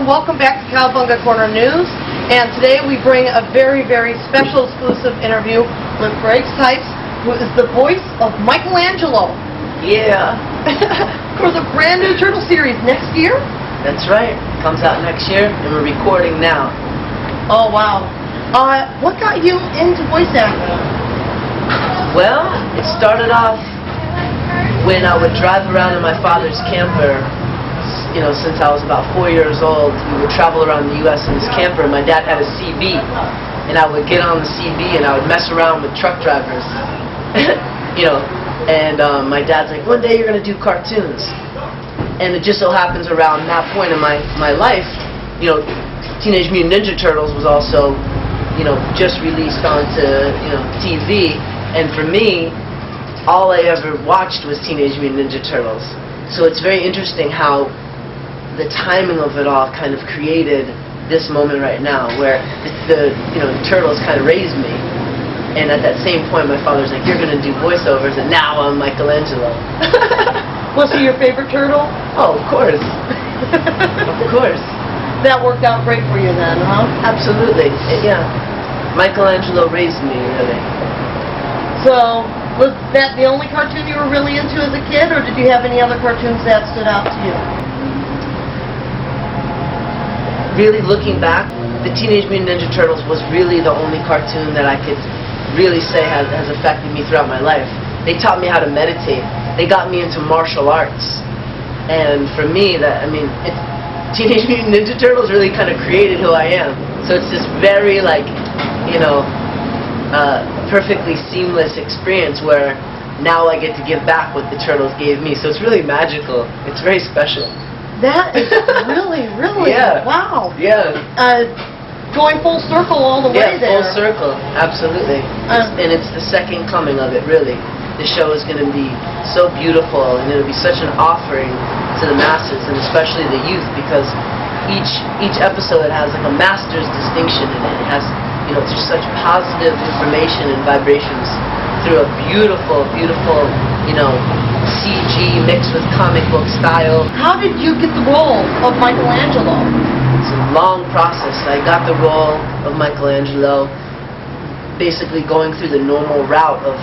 welcome back to Cowabunga Corner News. And today we bring a very, very special exclusive interview with Greg Cipes, who is the voice of Michelangelo. Yeah. For the brand new Turtle series next year? That's right. Comes out next year, and we're recording now. Oh, wow. What got you into voice acting? Well, it started off when I would drive around in my father's camper. You know, since I was about 4 years old, we would travel around the U.S. in this camper. My dad had a CB, and I would get on the CB and I would mess around with truck drivers. You know, and my dad's like, one day you're going to do cartoons. And it just so happens around that point in my life, you know, Teenage Mutant Ninja Turtles was also, you know, just released onto, you know, TV. And for me, all I ever watched was Teenage Mutant Ninja Turtles. So it's very interesting how the timing of it all kind of created this moment right now, where the Turtles kind of raised me. And at that same point, my father's like, "You're going to do voiceovers," and now I'm Michelangelo. Was he your favorite turtle? Oh, of course. Of course. That worked out great for you then, huh? Absolutely. Yeah. Michelangelo raised me, really. So, was that the only cartoon you were really into as a kid, or did you have any other cartoons that stood out to you? Really looking back, the Teenage Mutant Ninja Turtles was really the only cartoon that I could really say has affected me throughout my life. They taught me how to meditate. They got me into martial arts. And for me, Teenage Mutant Ninja Turtles really kind of created who I am. So it's this very, like, you know, perfectly seamless experience where now I get to give back what the Turtles gave me. So it's really magical. It's very special. That is really, really, yeah. Wow. Yeah. Going full circle all the way there. Yeah, full circle, absolutely. And it's the second coming of it, really. The show is going to be so beautiful, and it'll be such an offering to the masses, and especially the youth, because each episode has like a master's distinction in it. It has, you know, just such positive information and vibrations through a beautiful, beautiful, you know, CG mixed with comic book style. How did you get the role of Michelangelo? It's a long process. I got the role of Michelangelo basically going through the normal route of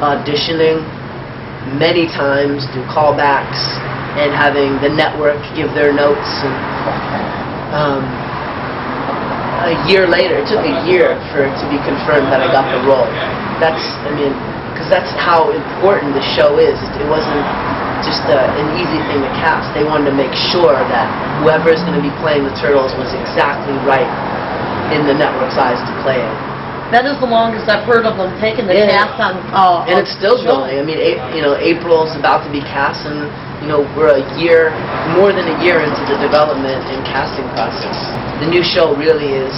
auditioning many times, do callbacks, and having the network give their notes. And a year later, it took a year for it to be confirmed that I got the role. Because that's how important the show is. It wasn't just an easy thing to cast. They wanted to make sure that whoever is going to be playing the Turtles was exactly right in the network's eyes to play it. That is the longest I've heard of them taking the cast on. And it's still going. I mean, April's about to be cast, and you know, we're more than a year into the development and casting process. The new show really is,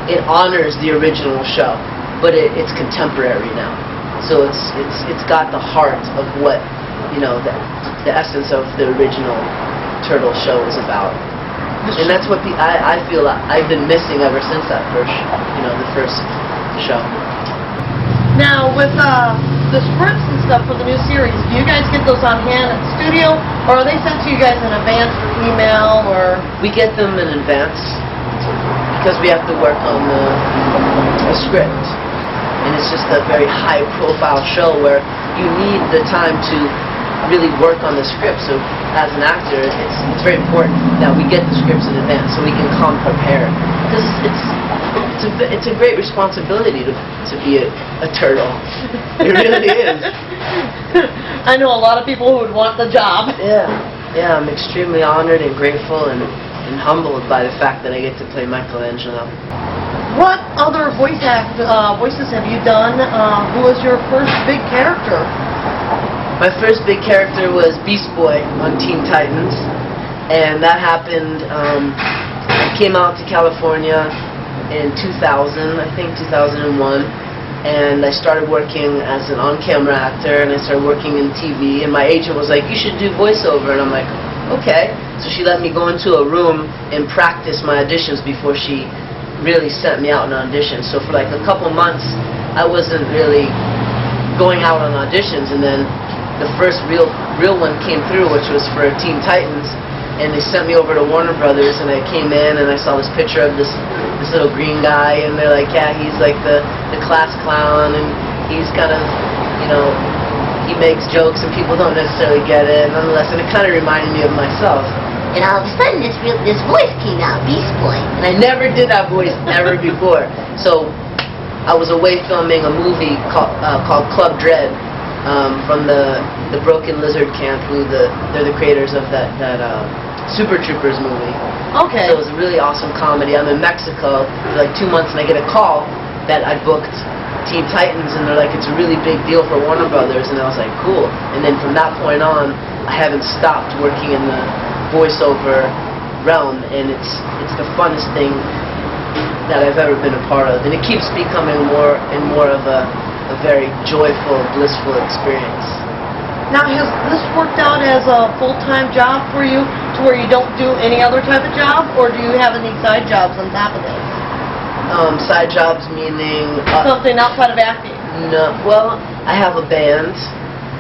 it honors the original show, but it's contemporary now. So it's got the heart of what, you know, the essence of the original Turtle show is about. And that's what I feel I've been missing ever since that first show. Now, with the scripts and stuff for the new series, do you guys get those on hand at the studio, or are they sent to you guys in advance through email, or? We get them in advance because we have to work on the script. And it's just a very high-profile show where you need the time to really work on the script. So as an actor, it's very important that we get the scripts in advance so we can come prepared. Because it's a great responsibility to be a turtle. It really is. I know a lot of people who would want the job. Yeah, I'm extremely honored and grateful and humbled by the fact that I get to play Michelangelo. What other voices have you done? Who was your first big character? My first big character was Beast Boy on Teen Titans, and that happened, I came out to California in 2000, I think 2001, and I started working as an on-camera actor, and I started working in TV, and my agent was like, "You should do voiceover," and I'm like, "Okay." So she let me go into a room and practice my auditions before she really sent me out on auditions. So for like a couple months, I wasn't really going out on auditions, and then the first real one came through, which was for Teen Titans, and they sent me over to Warner Brothers, and I came in and I saw this picture of this little green guy, and they're like, yeah, he's like the class clown, and he's kind of, you know, he makes jokes and people don't necessarily get it, nonetheless, and it kind of reminded me of myself. And all of a sudden, this voice came out, Beast Boy. And I never did that voice ever before. So I was away filming a movie called Club Dread from the Broken Lizard Camp, they're the creators of that Super Troopers movie. Okay. So it was a really awesome comedy. I'm in Mexico for like 2 months, and I get a call that I booked Teen Titans, and they're like, it's a really big deal for Warner Brothers, and I was like, cool. And then from that point on, I haven't stopped working in the voiceover realm, and it's the funnest thing that I've ever been a part of, and it keeps becoming more and more of a very joyful, blissful experience. Now, has this worked out as a full-time job for you, to where you don't do any other type of job, or do you have any side jobs on top of this? Side jobs meaning... something outside of acting? No, well, I have a band,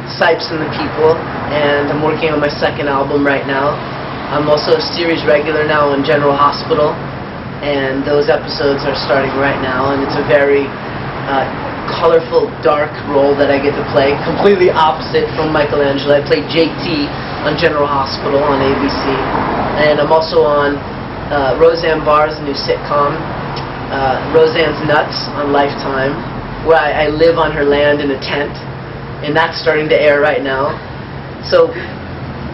Cipes and the People, and I'm working on my second album right now. I'm also a series regular now in General Hospital, and those episodes are starting right now, and it's a very colorful, dark role that I get to play, completely opposite from Michelangelo. I play JT on General Hospital on ABC, and I'm also on Roseanne Barr's new sitcom, Roseanne's Nuts on Lifetime, where I live on her land in a tent, and that's starting to air right now. So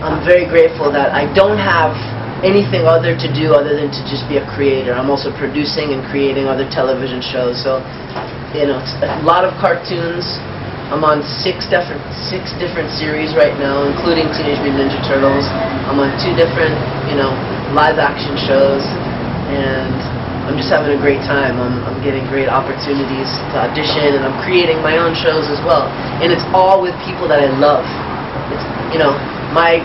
I'm very grateful that I don't have anything other to do other than to just be a creator. I'm also producing and creating other television shows. So, you know, it's a lot of cartoons. I'm on six different series right now, including Teenage Mutant Ninja Turtles. I'm on 2 different, you know, live-action shows, and I'm just having a great time. I'm getting great opportunities to audition, and I'm creating my own shows as well. And it's all with people that I love. It's, you know, my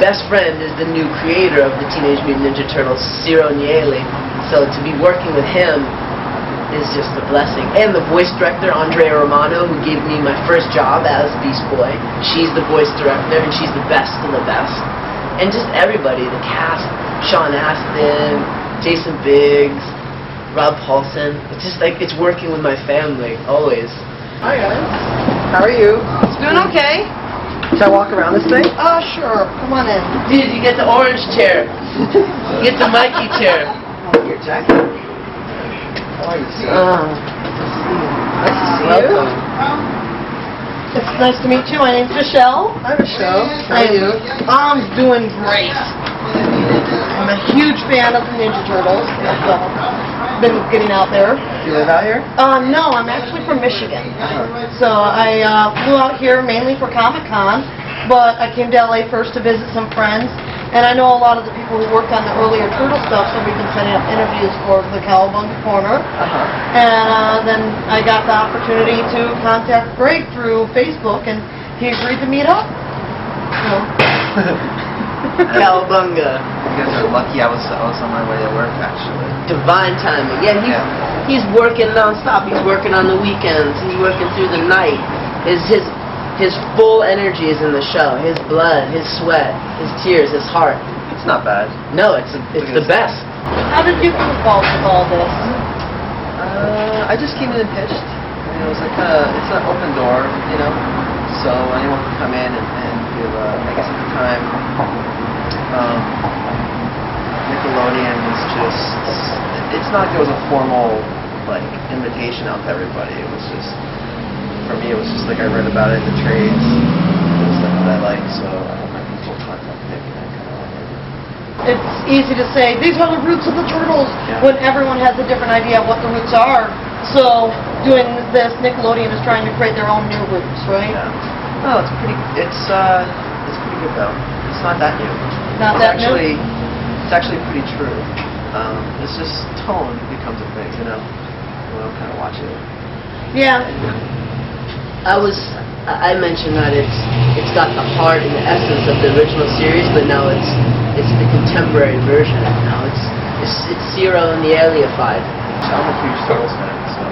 best friend is the new creator of the Teenage Mutant Ninja Turtles, Ciro Nieli. So to be working with him is just a blessing. And the voice director, Andrea Romano, who gave me my first job as Beast Boy. She's the voice director, and she's the best of the best. And just everybody, the cast, Sean Astin, Jason Biggs, Rob Paulson. It's just like, it's working with my family, always. Hi guys, how are you? It's doing okay. Should I walk around this thing? Sure. Come on in. Dude, you get the orange chair. You get the Mikey chair. Oh, your jacket. Oh, you see. Nice to see you. Welcome. It's nice to meet you. My name's Michele. Hi, Michele. How are you? I'm doing great. I'm a huge fan of the Ninja Turtles. I've been getting out there. Do you live out here? No, I'm actually from Michigan. So I flew out here mainly for Comic-Con, but I came to LA first to visit some friends. And I know a lot of the people who worked on the earlier Turtle stuff, so we've been setting up interviews for the Cowabunga Corner. And then I got the opportunity to contact Greg through Facebook, and he agreed to meet up. So. Cowabunga. You guys are lucky. I was on my way to work actually. Divine timing. Yeah, he's working nonstop. He's working on the weekends. He's working through the night. His full energy is in the show. His blood, his sweat, his tears, his heart. It's not bad. No, it's the best. How did you get involved with all this? I just came in and pitched. It was like it's an open door, you know. So anyone can come in and do. I guess at the time, Nickelodeon was just. It's not like there was a formal like invitation out to everybody. It was just. For me, it was just like I read about it in the trades. It was stuff that I liked, so I had my people contact me and I kind of like it. It's easy to say, these are the roots of the Turtles, when everyone has a different idea of what the roots are. So, doing this, Nickelodeon is trying to create their own new roots, right? Yeah. No, it's pretty good though. It's not that new. Not that new? It's actually pretty true. It's just tone becomes a thing, you know? We'll kind of watch it. Yeah. I mentioned that it's got the heart and the essence of the original series, but now it's the contemporary version. Now it's Ciro Nieli-ified. I'm a huge Turtles fan, so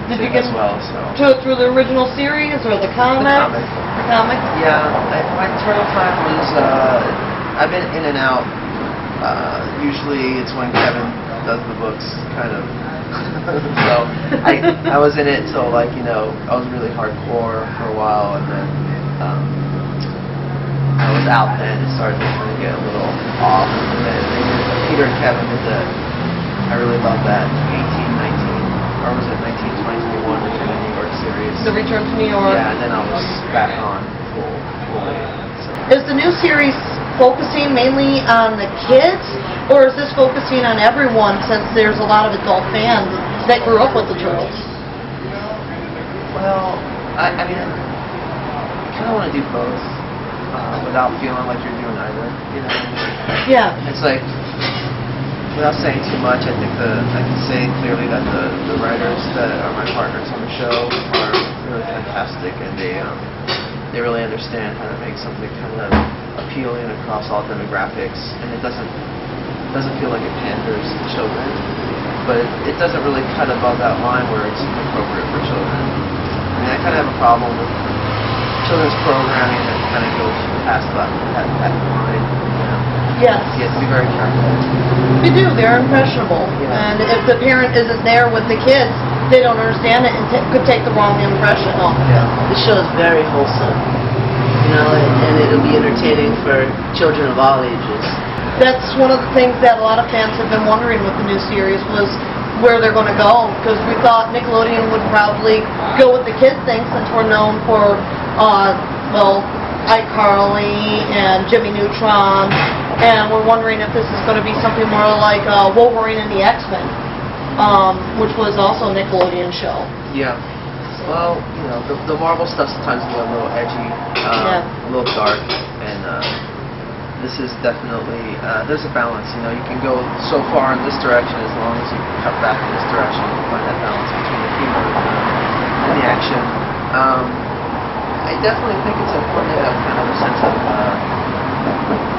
Did you get as well. So through the original series or the comic? The comic. The comic? Yeah, my Turtle time was I've been in and out. Usually it's when Kevin does the books, kind of. So I was in it till like, you know, I was really hardcore for a while, and then I was out then and started to kind of get a little off. And then Peter and Kevin did the, I really love that 1819, or was it 1921 Return to New York series? The Return to New York. Yeah, and then I was back on fully. So. Is the new series focusing mainly on the kids, or is this focusing on everyone, since there's a lot of adult fans that grew up with the Turtles? Well, I mean, I kind of want to do both without feeling like you're doing either, you know? Yeah. It's like, without saying too much, I think I can say clearly that the writers that are my partners on the show are really fantastic, and they really understand how to make something kind of appealing across all demographics, and it doesn't feel like it panders to children, but it doesn't really cut above that line where it's inappropriate for children. I mean, I kind of have a problem with children's programming that kind of goes past that line. You know? Yes. You have to be very careful. They do. They're impressionable. Yeah. And if the parent isn't there with the kids, they don't understand it and could take the wrong impression off. Yeah. The show is very wholesome, you know, and it'll be entertaining for children of all ages. That's one of the things that a lot of fans have been wondering with the new series was where they're going to go, because we thought Nickelodeon would probably go with the kids thing, since we're known for, iCarly and Jimmy Neutron, and we're wondering if this is going to be something more like Wolverine and the X-Men, which was also a Nickelodeon show. Yeah. Well, you know, the Marvel stuff sometimes can get a little edgy, a little dark, and this is definitely, there's a balance, you know, you can go so far in this direction as long as you cut back in this direction and find that balance between the humor and the action. I definitely think it's important to have kind of a sense of,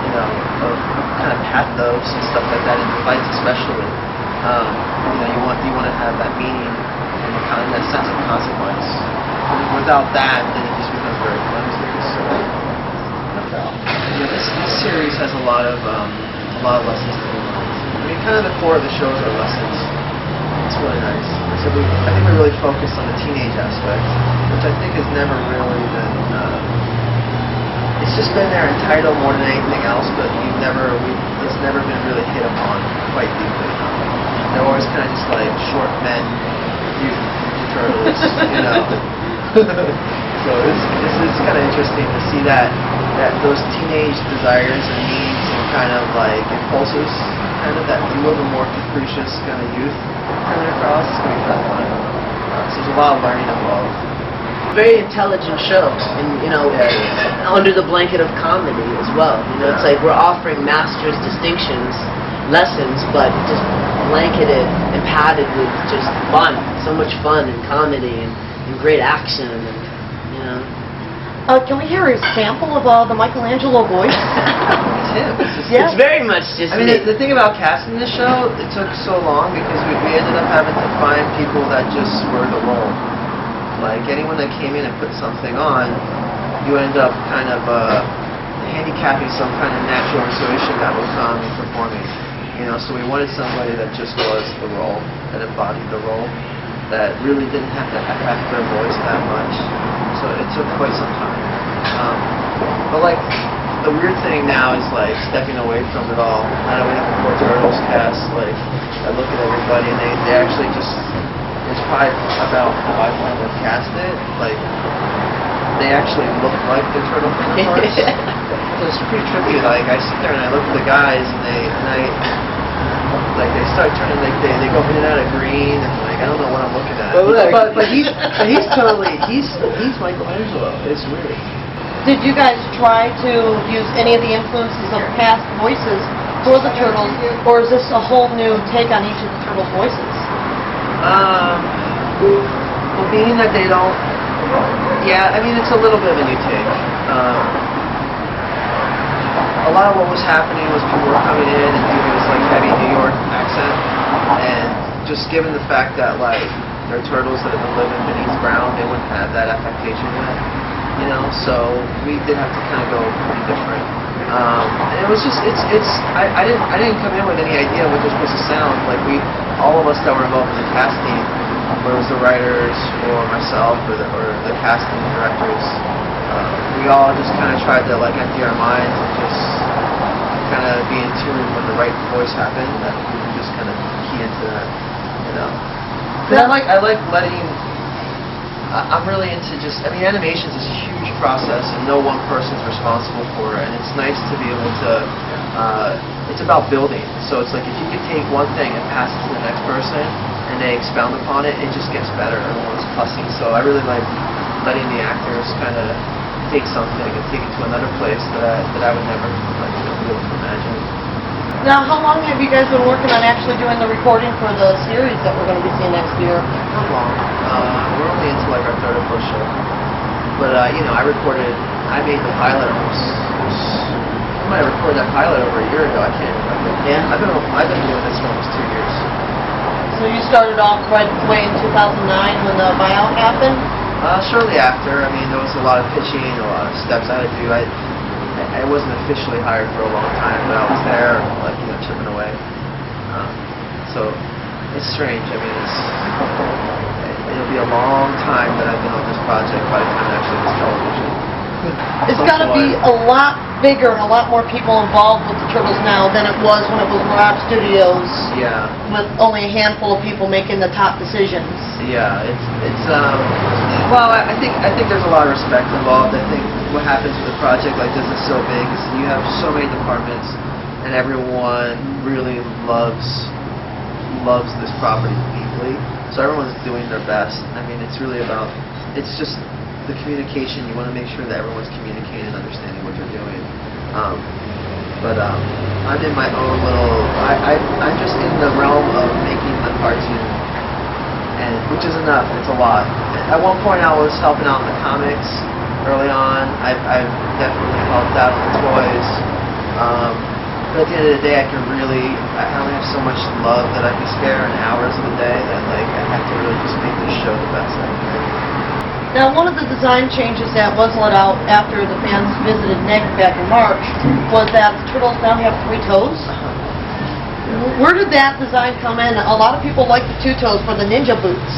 you know, of kind of pathos and stuff like that in fights especially. You know, you want to have that meaning and kind of that sense of consequence. Without that, then it just becomes very clumsy. So, yeah, this series has a lot of lessons to be learned. I mean, kind of the core of the shows are lessons. It's really nice. So I think we really focused on the teenage aspect, which I think has never really been. It's just been there in title more than anything else, but it's never been really hit upon quite deeply enough. They're always kind of just like short men, mutant turtles, you know. So it's kind of interesting to see that those teenage desires and needs and kind of like impulses, kind of that a little more capricious kind of youth coming across. It's going to be kind of fun. So there's a lot of learning involved. Very intelligent show, and you know, under the blanket of comedy as well. You know, it's like we're offering master's distinctions, lessons, but just blanketed and padded with just fun. So much fun and comedy and great action, and you know. Can we hear a sample of the Michelangelo voice? It's him. It's very much just. I mean, the thing about casting this show, it took so long because we ended up having to find people that just were the role. Like anyone that came in and put something on, you end up kind of handicapping some kind of natural intuition that will come in performing. You know, so we wanted somebody that just was the role, that embodied the role, that really didn't have to affect their voice that much. So it took quite some time. But like, the weird thing now is like stepping away from it all. Now that we have the 4 Turtles cast, like I look at everybody and they actually just, it's probably about how I wanted to cast it. Like, they actually look like their turtle counterparts. So it's pretty trippy. Like, I sit there and I look at the guys and they start turning, like they go in and out of green, and like I don't know what I'm looking at. But he's Michelangelo. It's weird. Did you guys try to use any of the influences of past voices for the Turtles, or is this a whole new take on each of the Turtles' voices? Well, being that they don't, yeah, I mean, it's a little bit of a new take. A lot of what was happening was people were coming in and doing this like heavy New York accent, and just given the fact that like they're turtles that have been living beneath ground, they wouldn't have that affectation yet, you know. So we did have to kind of go pretty different. And it was just, I didn't come in with any idea what this was to sound. Like all of us that were involved in the casting, whether it was the writers or myself or the casting directors, we all just kind of tried to like empty our minds and just kind of be in tune when the right voice happened, that we could just kind of key into that, you know. Because I like letting. I'm really into just, I mean, animation is a huge process and no one person's responsible for it, and it's nice to be able to, it's about building. So it's like if you could take one thing and pass it to the next person and they expound upon it, it just gets better. Everyone's fussing. So I really like letting the actors kind of take something and take it to another place that I would never be able to imagine. Now, how long have you guys been working on actually doing the recording for the series that we're going to be seeing next year? Not long. We're only into like our third or fourth show. But I made the pilot I might have recorded that pilot over a year ago. I can't remember. Yeah. I've been doing this for almost 2 years. So you started off right away in 2009 when the buyout happened? Shortly after. I mean, there was a lot of pitching, a lot of steps I had to do. I wasn't officially hired for a long time, but I was there, like, chipping away. So it's strange. I mean, it'll be a long time that I've been on this project by the time it actually hits television. It's got to be a lot bigger and a lot more people involved with the Turtles now than it was when it was Rock Studios. Yeah. With only a handful of people making the top decisions. Yeah, well, I think there's a lot of respect involved. I think what happens with a project like this is so big is you have so many departments and everyone really loves this property deeply. So everyone's doing their best. I mean, it's just the communication. You want to make sure that everyone's communicating and understanding what they're doing. But I'm in my own little. I'm just in the realm of making the cartoon, and which is enough. It's a lot. At one point, I was helping out in the comics early on. I've definitely helped out on the toys. But at the end of the day, I only have so much love that I can spare in hours of the day that like I have to really just make this show the best I can. Now, one of the design changes that was let out after the fans visited Nick back in March was that the Turtles now have 3 toes. Where did that design come in? A lot of people like the 2 toes for the ninja boots.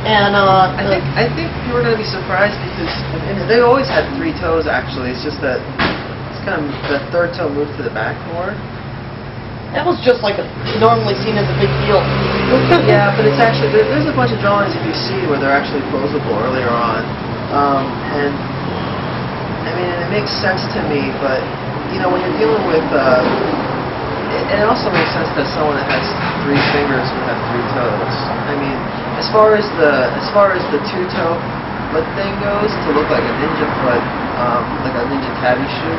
And I think you were going to be surprised because they always had 3 toes actually. It's just that it's kind of the third toe moved to the back more. That was just like normally seen as a big deal. Yeah, but it's actually there's a bunch of drawings if you see where they're actually posable earlier on, and I mean it makes sense to me. But when you're dealing with, it also makes sense that someone that has 3 fingers would have 3 toes. I mean, as far as the 2-toe foot thing goes, to look like a ninja foot, like a ninja tabi shoe.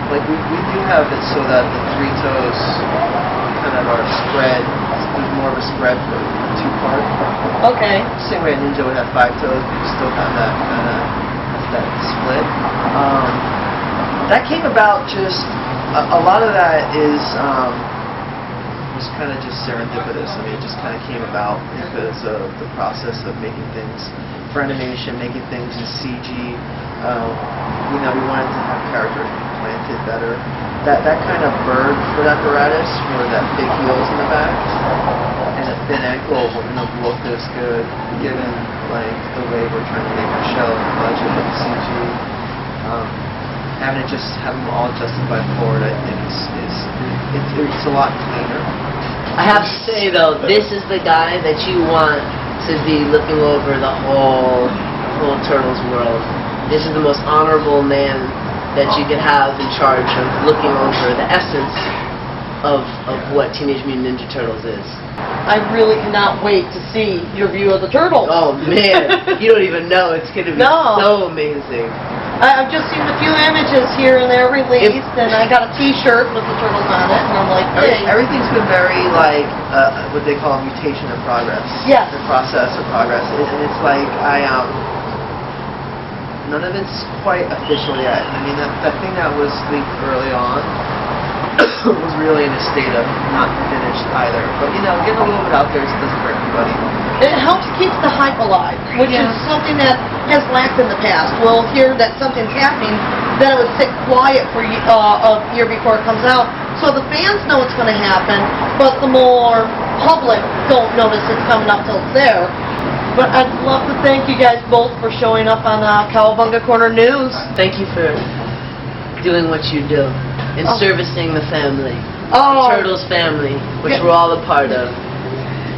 Like we do have it so that the 3 toes kind of are spread. There's more of a spread for the 2-part. Okay. Same way a ninja would have 5 toes, but you still have that kind of split. That came about just a lot of that was kind of just serendipitous. I mean, it just kind of came about because of the process of making things for animation, making things in CG. We wanted to have characters planted better. That kind of bird foot apparatus where that big heels in the back and a thin ankle wouldn't have looked as good given like the way we're trying to make our show, the budget of CG. Having it just have them all justified forward, I think it's a lot cleaner. I have to say though, this is the guy that you want to be looking over the whole Turtles world. This is the most honorable man that you could have in charge of looking over the essence of what Teenage Mutant Ninja Turtles is. I really cannot wait to see your view of the Turtles. Oh man, you don't even know. It's going to be so amazing. I've just seen a few images here and there released, and I got a T-shirt with the Turtles on it, and I'm like, hey. Everything's been very like what they call mutation of progress. Yes. The process of progress, and it's like none of it's quite official yet. I mean, that thing that was leaked early on was really in a state of not finished either. But getting a little bit out there doesn't hurt anybody. It helps keep the hype alive, which is something that has lacked in the past. We'll hear that something's happening, then it would sit quiet for a year before it comes out. So the fans know it's going to happen, but the more public don't notice it's coming up till it's there. But I'd love to thank you guys both for showing up on Cowabunga Corner News. Thank you for doing what you do and servicing the family, Oh. the Turtles family, which Yeah. we're all a part of.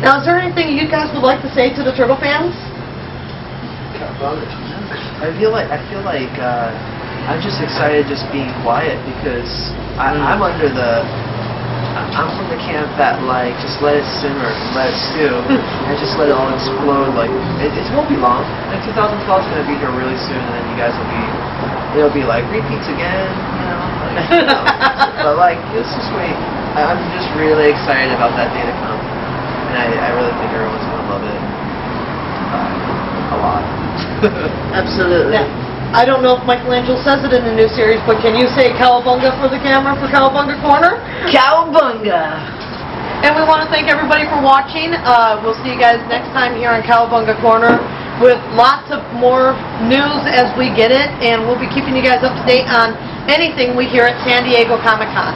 Now, is there anything you guys would like to say to the Turtle fans? I feel like I'm just excited just being quiet because I'm under the I'm from the camp that like just let it simmer and let it stew and just let it all explode. Like it won't be long. Like 2012 is gonna be here really soon, and then you guys it'll be like repeats again, you know. Like, you know. But like let's just wait. I'm just really excited about that day to come, and I really think everyone's gonna love it a lot. Absolutely. Yeah. I don't know if Michelangelo says it in the new series, but can you say Cowabunga for the camera for Cowabunga Corner? Cowabunga! And we want to thank everybody for watching. We'll see you guys next time here on Cowabunga Corner with lots of more news as we get it, and we'll be keeping you guys up to date on anything we hear at San Diego Comic-Con.